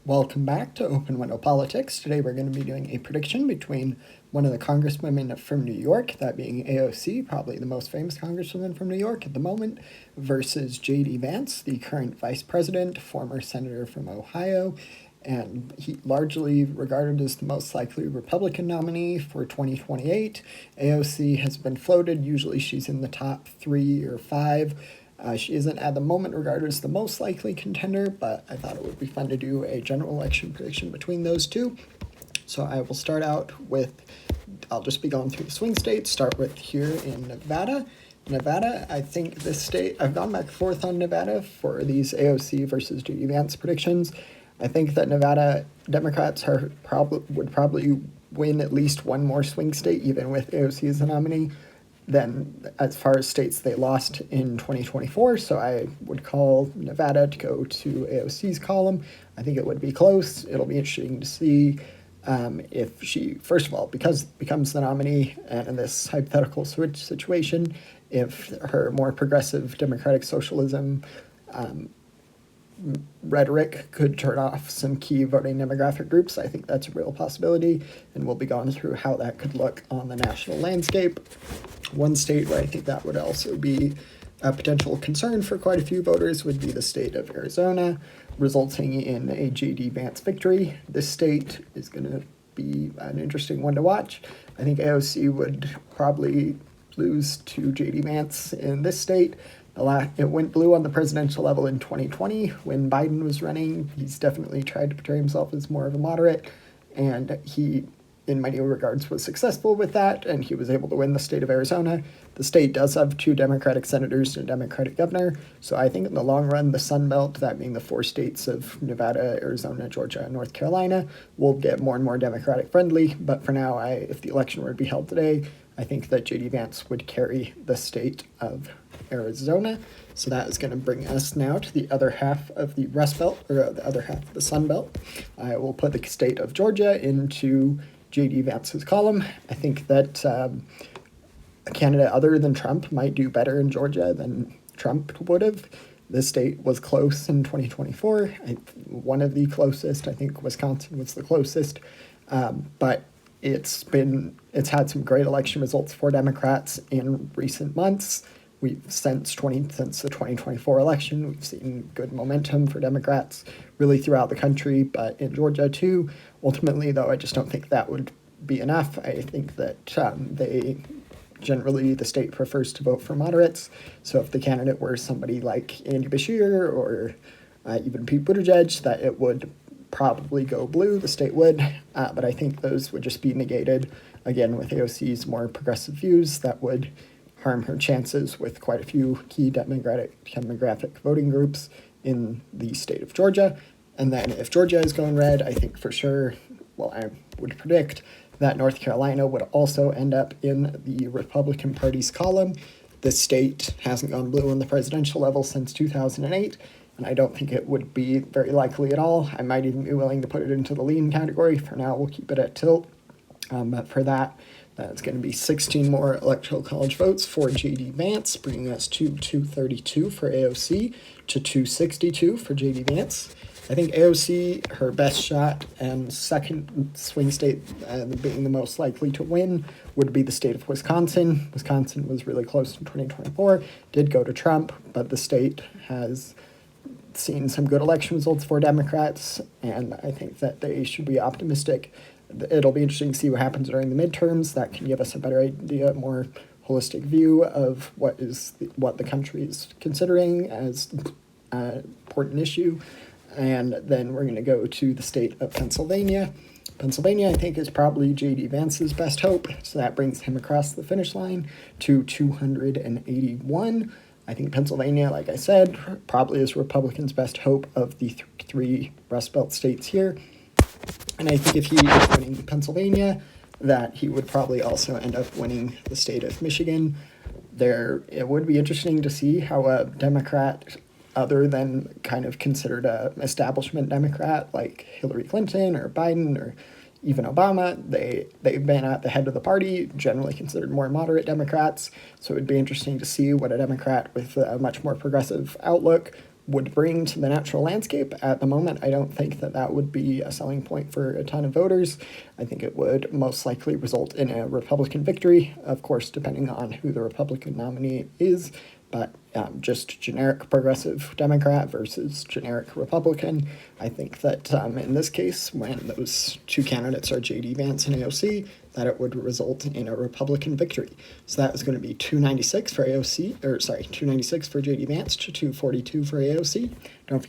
Welcome back to Open Window Politics. Today we're going to be doing a prediction between one of the congresswomen from New York, that being AOC, probably the most famous congresswoman from New York at the moment, versus J.D. Vance, the current vice president, former senator from Ohio, and he largely regarded as the most likely Republican nominee for 2028. AOC has been floated. Usually she's in the top 3 or 5. She isn't at the moment regarded as the most likely contender, but I thought it would be fun to do a general election prediction between those two. So I will start out with, I'll just be going through the swing states, start with here in Nevada. Nevada, I think this state, I've gone back and forth on Nevada for these AOC versus J.D. Vance predictions. I think that Nevada Democrats would probably win at least one more swing state, even with AOC as the nominee, than as far as states they lost in 2024. So I would call Nevada to go to AOC's column. I think it would be close. It'll be interesting to see if she, first of all, becomes the nominee, and in this hypothetical switch situation, if her more progressive democratic socialism rhetoric could turn off some key voting demographic groups. I think that's a real possibility, and we'll be going through how that could look on the national landscape. One state where I think that would also be a potential concern for quite a few voters would be the state of Arizona, resulting in a J.D. Vance victory. This state is going to be an interesting one to watch. I think AOC would probably lose to J.D. Vance in this state. It went blue on the presidential level in 2020 when Biden was running. He's definitely tried to portray himself as more of a moderate, and he, in many regards, was successful with that, and he was able to win the state of Arizona. The state does have 2 Democratic senators and a Democratic governor, so I think in the long run, the Sun Belt, that being the 4 states of Nevada, Arizona, Georgia, and North Carolina, will get more and more Democratic friendly. But for now, if the election were to be held today, I think that J.D. Vance would carry the state of Arizona. So that is going to bring us now to the other half of the Rust Belt, or the other half of the Sun Belt. I will put the state of Georgia into J.D. Vance's column. I think that a candidate other than Trump might do better in Georgia than Trump would have. This state was close in 2024. One of the closest. I think Wisconsin was the closest. But it's had some great election results for Democrats in recent months. Since the 2024 election, we've seen good momentum for Democrats really throughout the country, but in Georgia too. Ultimately, though, I just don't think that would be enough. I think that the state prefers to vote for moderates. So if the candidate were somebody like Andy Beshear or even Pete Buttigieg, that it would probably go blue, the state would, but I think those would just be negated, again, with AOC's more progressive views. That would harm her chances with quite a few key demographic voting groups in the state of Georgia. And then if Georgia is going red, I think for sure, I would predict that North Carolina would also end up in the Republican Party's column. This state hasn't gone blue on the presidential level since 2008, and I don't think it would be very likely at all. I might even be willing to put it into the lean category. For now, we'll keep it at tilt. But for that's going to be 16 more electoral college votes for J.D. Vance, bringing us to 232 for AOC to 262 for J.D. Vance. I think AOC, her best shot and second swing state being the most likely to win would be the state of Wisconsin. Wisconsin was really close in 2024, did go to Trump, but the state has seen some good election results for Democrats, and I think that they should be optimistic. It'll be interesting to see what happens during the midterms. That can give us a better idea, more holistic view of what the country is considering as an important issue. And then we're going to go to the state of Pennsylvania. Pennsylvania, I think, is probably J.D. Vance's best hope, so that brings him across the finish line to 281. I think Pennsylvania, like I said, probably is Republicans' best hope of the 3 Rust Belt states here. And I think if he is winning Pennsylvania, that he would probably also end up winning the state of Michigan. It would be interesting to see how a Democrat, other than kind of considered a establishment Democrat like Hillary Clinton or Biden or even Obama, they've been at the head of the party, generally considered more moderate Democrats. So it would be interesting to see what a Democrat with a much more progressive outlook would bring to the natural landscape. At the moment, I don't think that that would be a selling point for a ton of voters. I think it would most likely result in a Republican victory, of course, depending on who the Republican nominee is, but just generic progressive Democrat versus generic Republican. I think that in this case, when those two candidates are J.D. Vance and AOC, that it would result in a Republican victory. So that was going to be 296 for AOC, or sorry, 296 for J.D. Vance to 242 for AOC. Don't forget